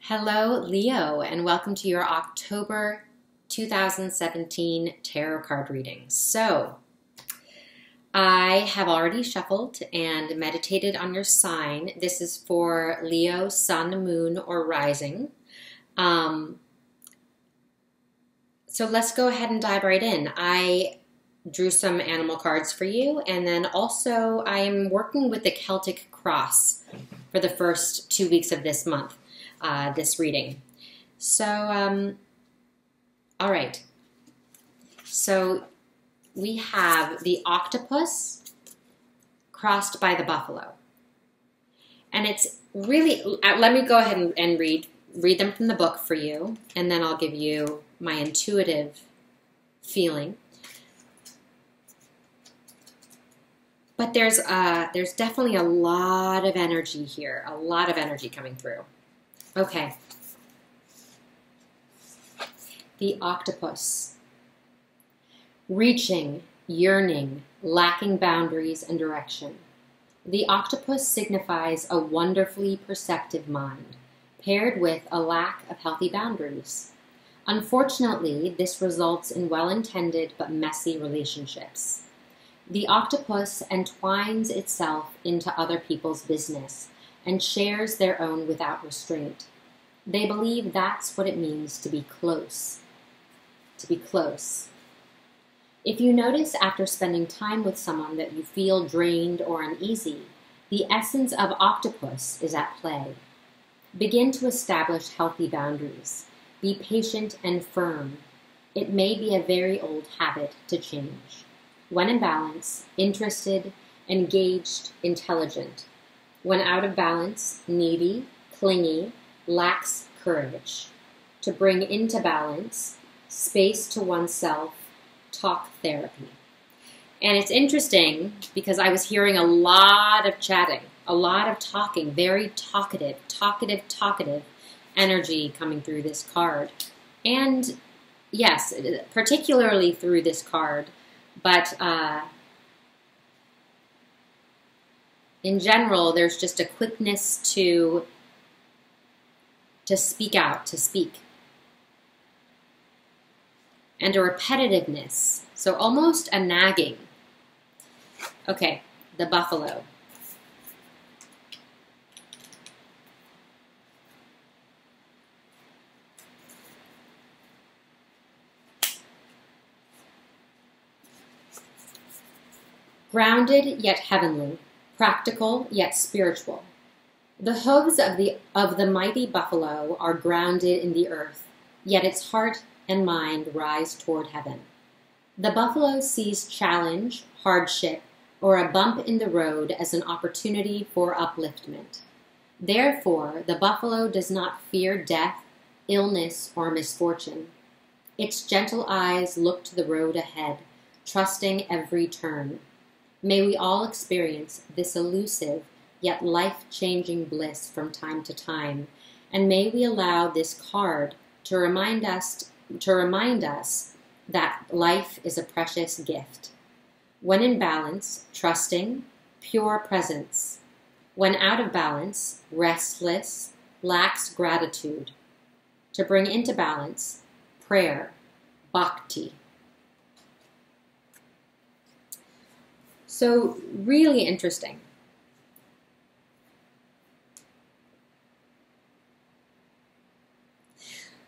Hello, Leo, and welcome to your October 2017 tarot card reading. So, I have already shuffled and meditated on your sign. This is for Leo, Sun, Moon, or Rising. So let's go ahead and dive right in. I drew some animal cards for you, and then also I am working with the Celtic Cross for the first 2 weeks of this month. This reading. So, all right. So we have the octopus crossed by the buffalo. And it's really, let me go ahead and read them from the book for you, and then I'll give you my intuitive feeling. But there's definitely a lot of energy here, a lot of energy coming through. Okay. The octopus. Reaching, yearning, lacking boundaries and direction. The octopus signifies a wonderfully perceptive mind, paired with a lack of healthy boundaries. Unfortunately, this results in well-intended but messy relationships. The octopus entwines itself into other people's business and shares their own without restraint. They believe that's what it means to be close. To be close. If you notice after spending time with someone that you feel drained or uneasy, the essence of octopus is at play. Begin to establish healthy boundaries. Be patient and firm. It may be a very old habit to change. When in balance, interested, engaged, intelligent. When out of balance, needy, clingy, lacks courage. To bring into balance, space to oneself, talk therapy. And it's interesting because I was hearing a lot of chatting, a lot of talking, very talkative energy coming through this card. And yes, particularly through this card, but in general, there's just a quickness to speak out, to speak. And a repetitiveness, so almost a nagging. Okay, the buffalo. Grounded yet heavenly. Practical yet spiritual. The hooves of the mighty buffalo are grounded in the earth, yet its heart and mind rise toward heaven. The buffalo sees challenge, hardship, or a bump in the road as an opportunity for upliftment. Therefore, the buffalo does not fear death, illness, or misfortune. Its gentle eyes look to the road ahead, trusting every turn. May we all experience this elusive yet life-changing bliss from time to time, and may we allow this card to remind us that life is a precious gift. When in balance, trusting, pure presence. When out of balance, restless, lacks gratitude. To bring into balance, prayer, bhakti. So really interesting.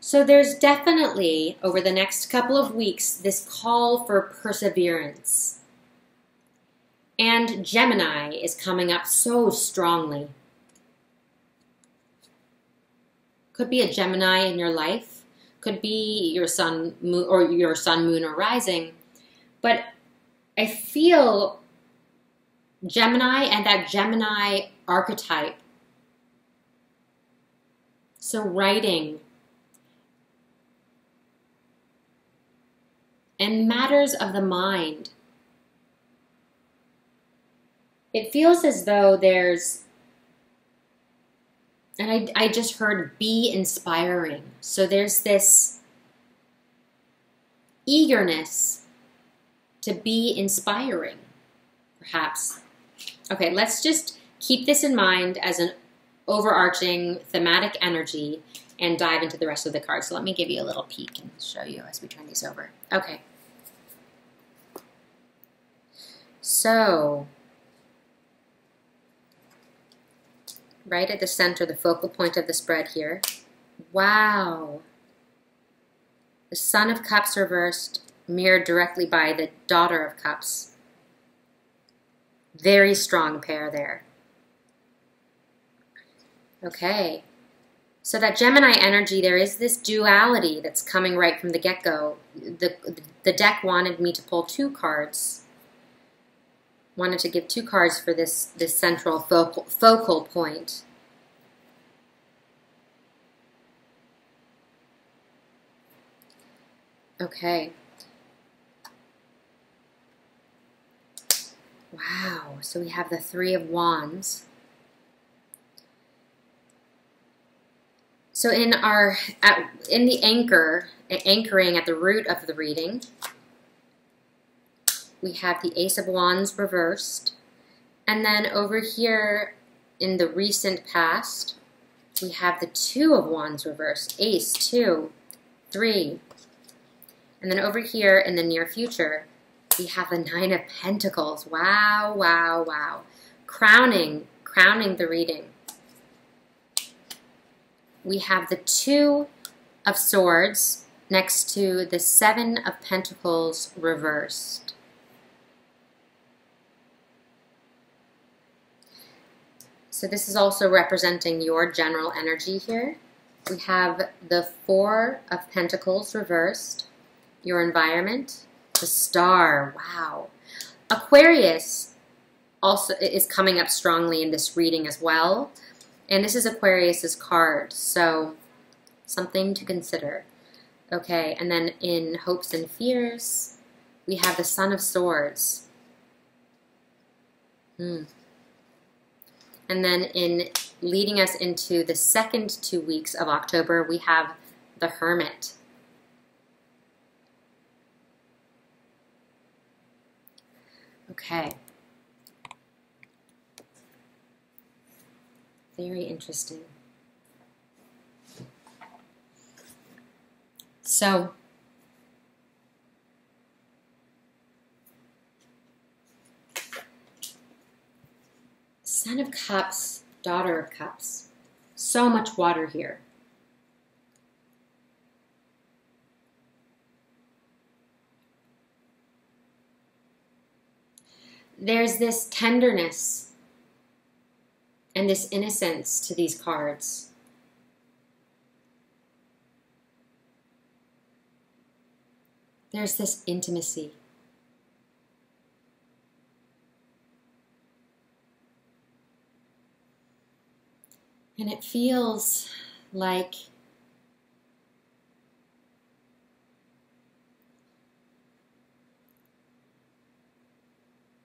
So there's definitely, over the next couple of weeks, this call for perseverance. And Gemini is coming up so strongly. Could be a Gemini in your life. Could be your sun, moon, or rising. But I feel Gemini and that Gemini archetype. So writing and matters of the mind. It feels as though there's, and I just heard be inspiring. So there's this eagerness to be inspiring, perhaps. Okay, let's just keep this in mind as an overarching thematic energy and dive into the rest of the cards. So let me give you a little peek and show you as we turn these over. Okay. So, right at the center, the focal point of the spread here. Wow. The Son of Cups reversed, mirrored directly by the Daughter of Cups. Very strong pair there. Okay. So that Gemini energy, there is this duality that's coming right from the get-go. The deck wanted me to pull 2 cards. Wanted to give 2 cards for this central focal point. Okay. Wow. So we have the 3 of Wands. So in the anchoring at the root of the reading, we have the Ace of Wands reversed. And then over here in the recent past, we have the 2 of Wands reversed. Ace, 2, 3. And then over here in the near future, we have the 9 of Pentacles. Wow, wow, wow. Crowning the reading. We have the 2 of Swords next to the 7 of Pentacles reversed. So this is also representing your general energy here. We have the 4 of Pentacles reversed, your environment, the Star, wow. Aquarius also is coming up strongly in this reading as well. And this is Aquarius's card, so something to consider. Okay, and then in Hopes and Fears, we have the Son of Swords. And then in leading us into the second 2 weeks of October, we have the Hermit. Okay. Very interesting. So, Son of Cups, Daughter of Cups. So much water here. There's this tenderness and this innocence to these cards. There's this intimacy. And it feels like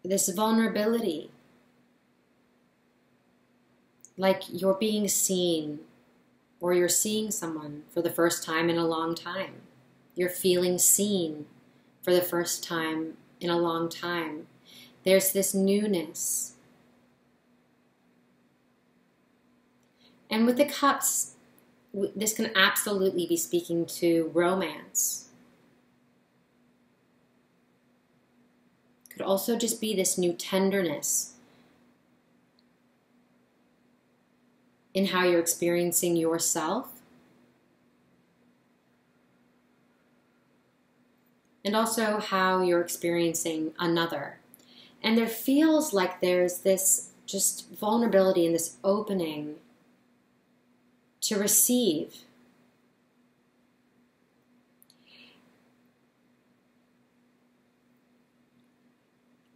this vulnerability, like you're being seen or you're seeing someone for the first time in a long time. You're feeling seen for the first time in a long time. There's this newness. And with the cups, this can absolutely be speaking to romance. Could also just be this new tenderness in how you're experiencing yourself. And also how you're experiencing another. And there feels like there's this just vulnerability and this opening to receive.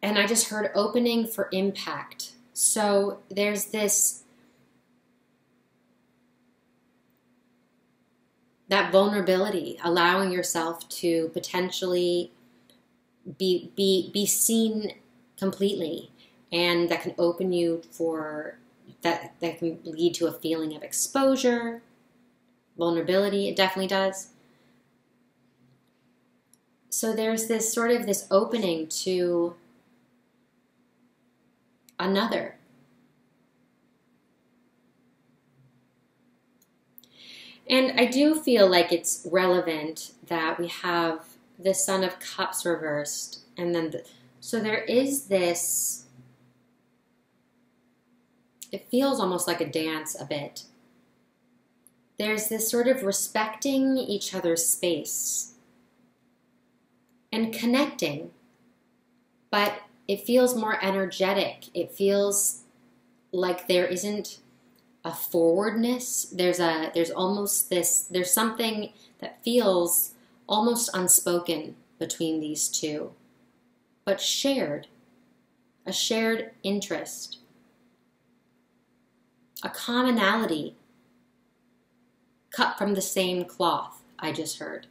And I just heard opening for impact. So there's this, that vulnerability, allowing yourself to potentially be seen completely, and that can open you for, that can lead to a feeling of exposure, vulnerability. It definitely does. So there's this sort of this opening to another. And I do feel like it's relevant that we have the Son of Cups reversed. And then, so there is this, it feels almost like a dance a bit. There's this sort of respecting each other's space and connecting, but it feels more energetic. It feels like there isn't a forwardness. There's almost this, there's something that feels almost unspoken between these two, but shared, a shared interest, a commonality cut from the same cloth, I just heard.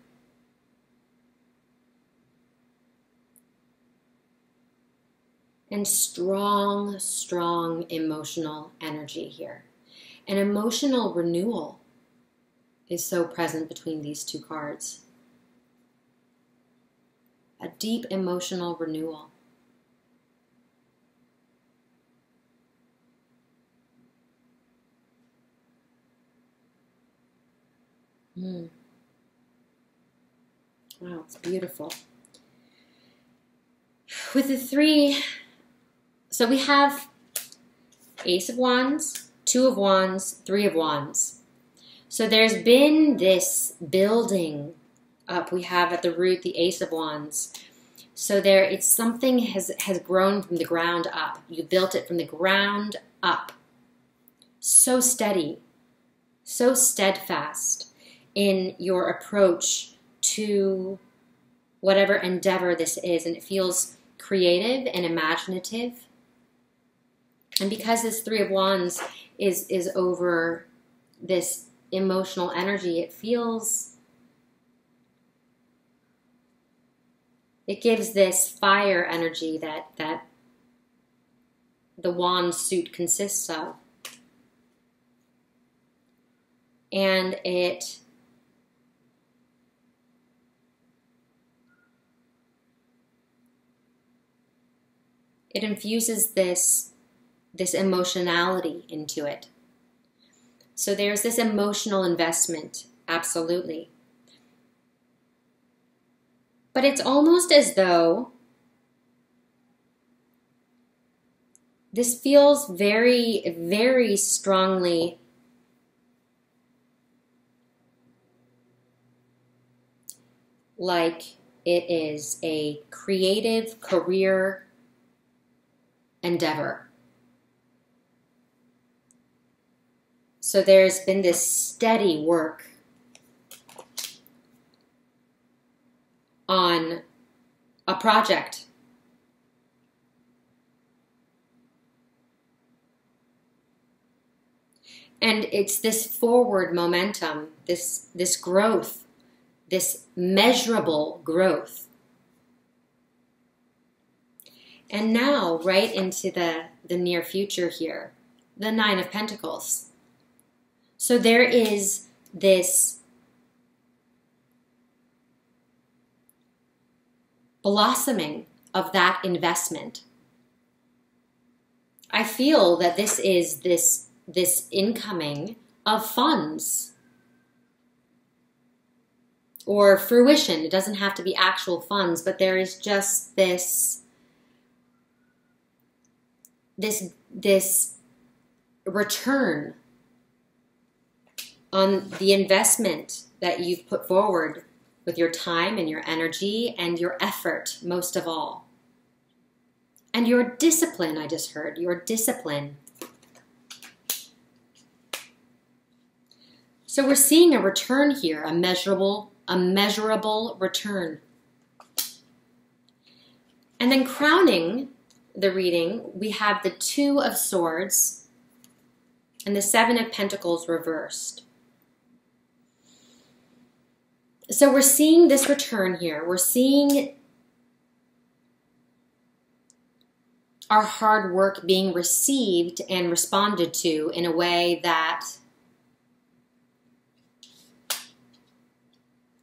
And strong, strong emotional energy here. An emotional renewal is so present between these two cards. A deep emotional renewal. Wow, it's beautiful. With the three, so we have Ace of Wands, Two of Wands, Three of Wands. So there's been this building up. We have at the root the Ace of Wands. So there, it's something has grown from the ground up. You built it from the ground up. So steady, so steadfast in your approach to whatever endeavor this is, and it feels creative and imaginative. And because this Three of Wands is over this emotional energy, it gives this fire energy that the wand suit consists of. And it infuses this emotionality into it. So there's this emotional investment, absolutely. But it's almost as though this feels very, very strongly like it is a creative career endeavor. So there's been this steady work on a project. And it's this forward momentum, this growth, this measurable growth. And now, right into the near future here, the Nine of Pentacles. So there is this blossoming of that investment. I feel that this is this incoming of funds or fruition. It doesn't have to be actual funds, but there is just this return on the investment that you've put forward with your time and your energy and your effort, most of all. And your discipline, I just heard, your discipline. So we're seeing a return here, a measurable return. And then crowning the reading, we have the Two of Swords and the Seven of Pentacles reversed. So we're seeing this return here. We're seeing our hard work being received and responded to in a way that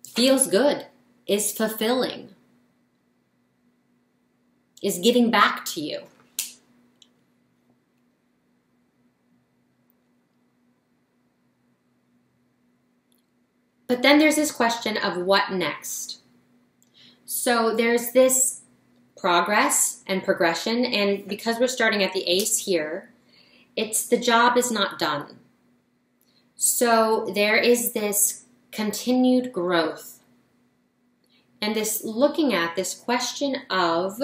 feels good, is fulfilling, is giving back to you. But then there's this question of what next. So there's this progress and progression, and because we're starting at the ace here, it's the job is not done. So there is this continued growth and this looking at this question of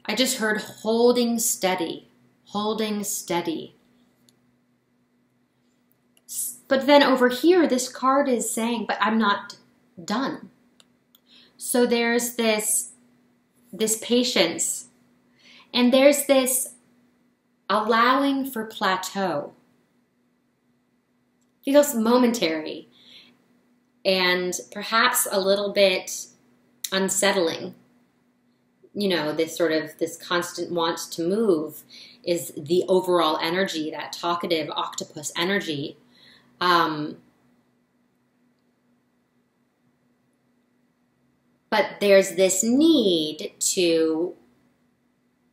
I just heard holding steady, holding steady. But then over here, this card is saying, but I'm not done. So there's this patience, and there's this allowing for plateau. Feels momentary and perhaps a little bit unsettling. You know, this constant want to move is the overall energy, that talkative octopus energy. But there's this need to,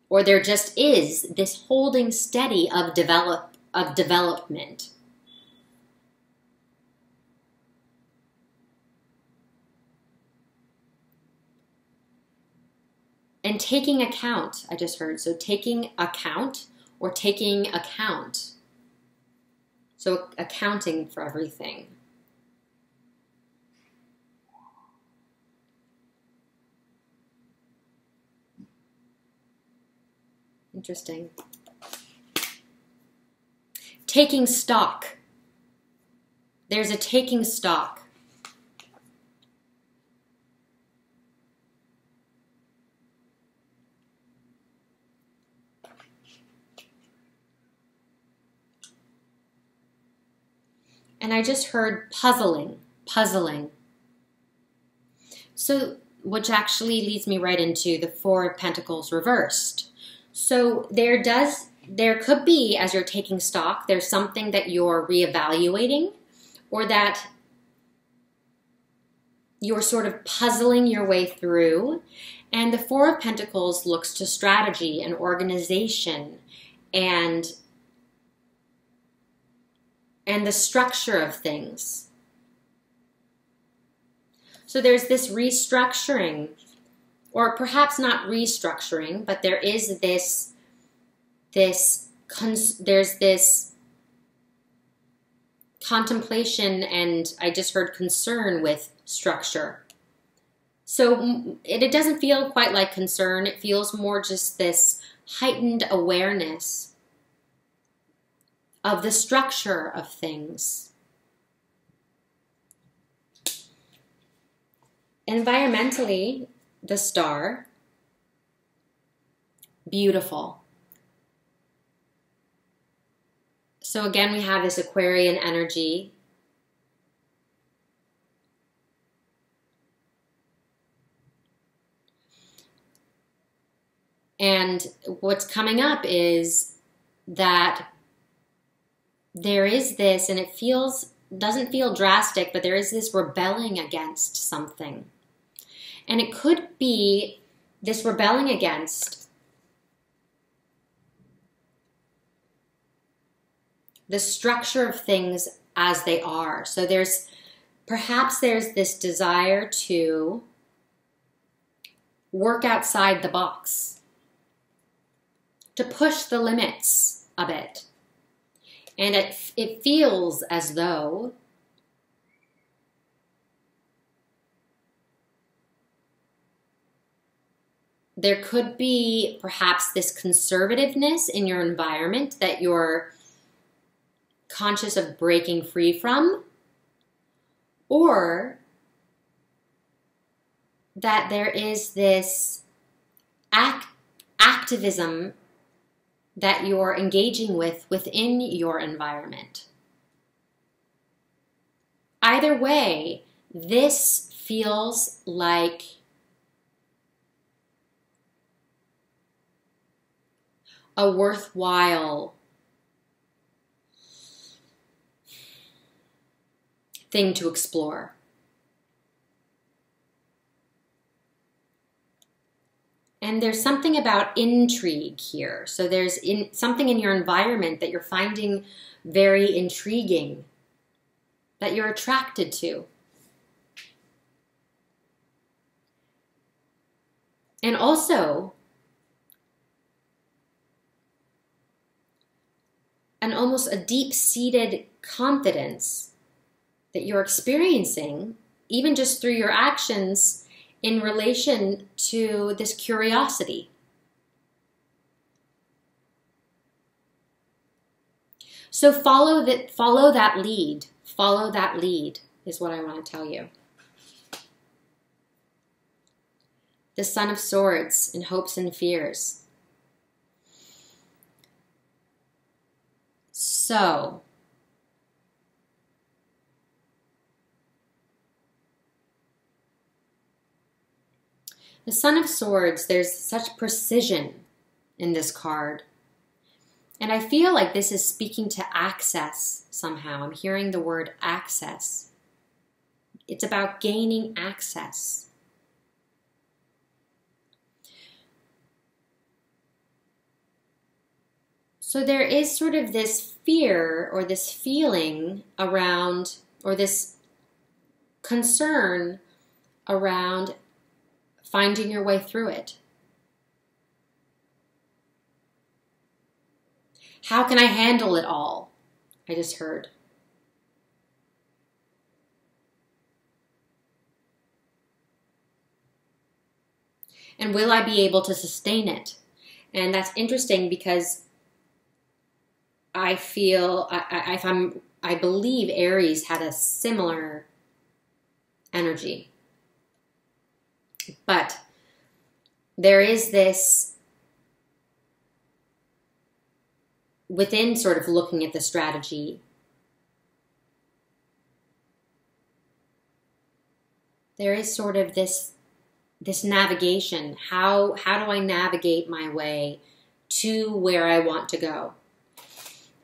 or there just is this holding steady of development. And taking account, I just heard. So taking account or taking account. So accounting for everything. Interesting. Taking stock. There's a taking stock. And I just heard puzzling. So, which actually leads me right into the Four of Pentacles reversed. So there could be, as you're taking stock, there's something that you're reevaluating, or that you're sort of puzzling your way through. And the Four of Pentacles looks to strategy and organization and the structure of things. So there's this restructuring, or perhaps not restructuring, but there is there's this contemplation, and I just heard concern with structure. So it doesn't feel quite like concern. It feels more just this heightened awareness of the structure of things. Environmentally, the Star, beautiful. So again, we have this Aquarian energy. And what's coming up is that there is this, and it doesn't feel drastic, but there is this rebelling against something. And it could be this rebelling against the structure of things as they are. So perhaps there's this desire to work outside the box, to push the limits a bit. And it feels as though there could be perhaps this conservativeness in your environment that you're conscious of breaking free from, or that there is this activism that you're engaging within your environment. Either way, this feels like a worthwhile thing to explore. And there's something about intrigue here. So there's something in your environment that you're finding very intriguing, that you're attracted to. And also, almost a deep-seated confidence that you're experiencing, even just through your actions, in relation to this curiosity. So follow that lead. Follow that lead is what I want to tell you. The Son of Swords in hopes and fears. So, the Son of Swords, there's such precision in this card. And I feel like this is speaking to access somehow. I'm hearing the word access. It's about gaining access. So there is sort of this fear or this feeling around, or this concern around finding your way through it. How can I handle it all? I just heard. And will I be able to sustain it? And that's interesting because I feel, I believe Aries had a similar energy. But there is this, within sort of looking at the strategy, there is sort of this navigation. How do I navigate my way to where I want to go?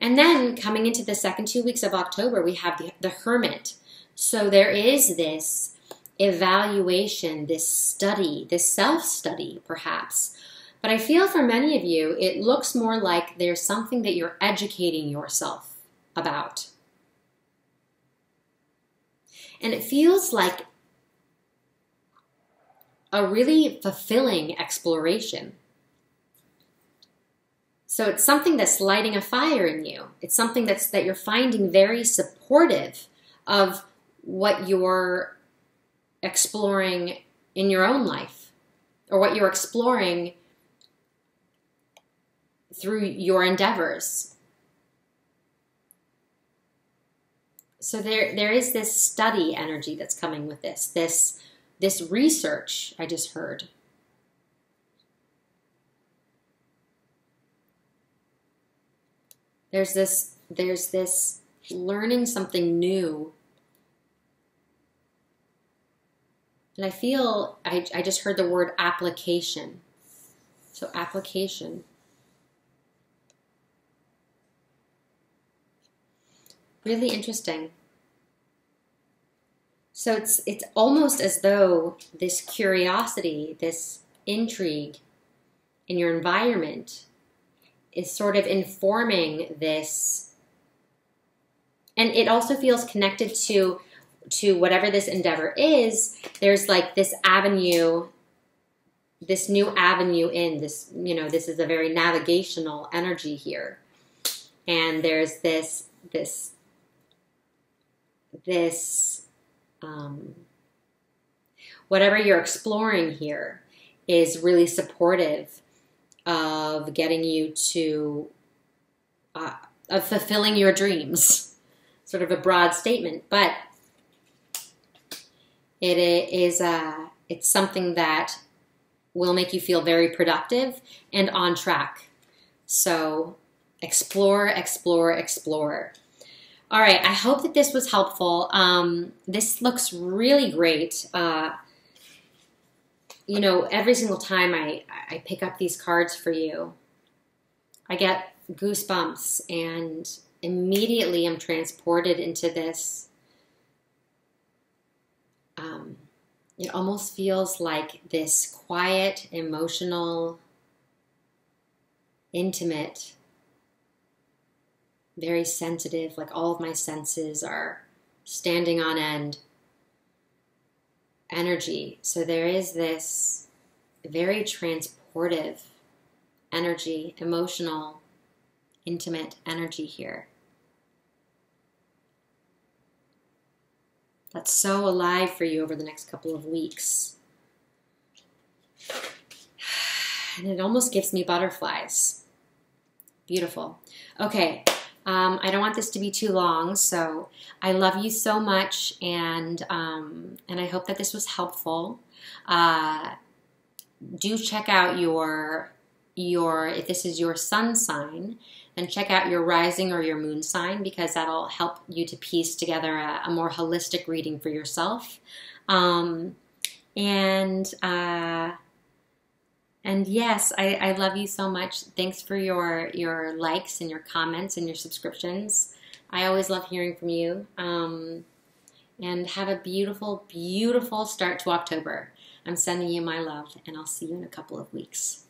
And then coming into the second 2 weeks of October, we have the Hermit. So there is this evaluation, this study, this self-study perhaps. But I feel for many of you, it looks more like there's something that you're educating yourself about. And it feels like a really fulfilling exploration. So it's something that's lighting a fire in you. It's something that you're finding very supportive of what you're exploring in your own life, or what you're exploring through your endeavors. So there is this study energy that's coming with this research I just heard. There's this learning something new. And I feel, I just heard the word application. So application. Really interesting. So it's almost as though this curiosity, this intrigue in your environment is sort of informing this. And it also feels connected to whatever this endeavor is. There's like this avenue, this new avenue in this, this is a very navigational energy here. And there's this whatever you're exploring here is really supportive of getting you to, of fulfilling your dreams. Sort of a broad statement, but it's something that will make you feel very productive and on track. So explore, explore, explore. All right, I hope that this was helpful. This looks really great. Every single time I pick up these cards for you, I get goosebumps and immediately I'm transported into this, It almost feels like this quiet, emotional, intimate, very sensitive, like all of my senses are standing on end energy. So there is this very transportive energy, emotional, intimate energy here. That's so alive for you over the next couple of weeks. And it almost gives me butterflies. Beautiful. Okay, I don't want this to be too long, so I love you so much, and I hope that this was helpful. Do check out your if this is your sun sign, then check out your rising or your moon sign, because that'll help you to piece together a more holistic reading for yourself. And yes, I love you so much. Thanks for your likes and your comments and your subscriptions. I always love hearing from you. And have a beautiful, beautiful start to October. I'm sending you my love, and I'll see you in a couple of weeks.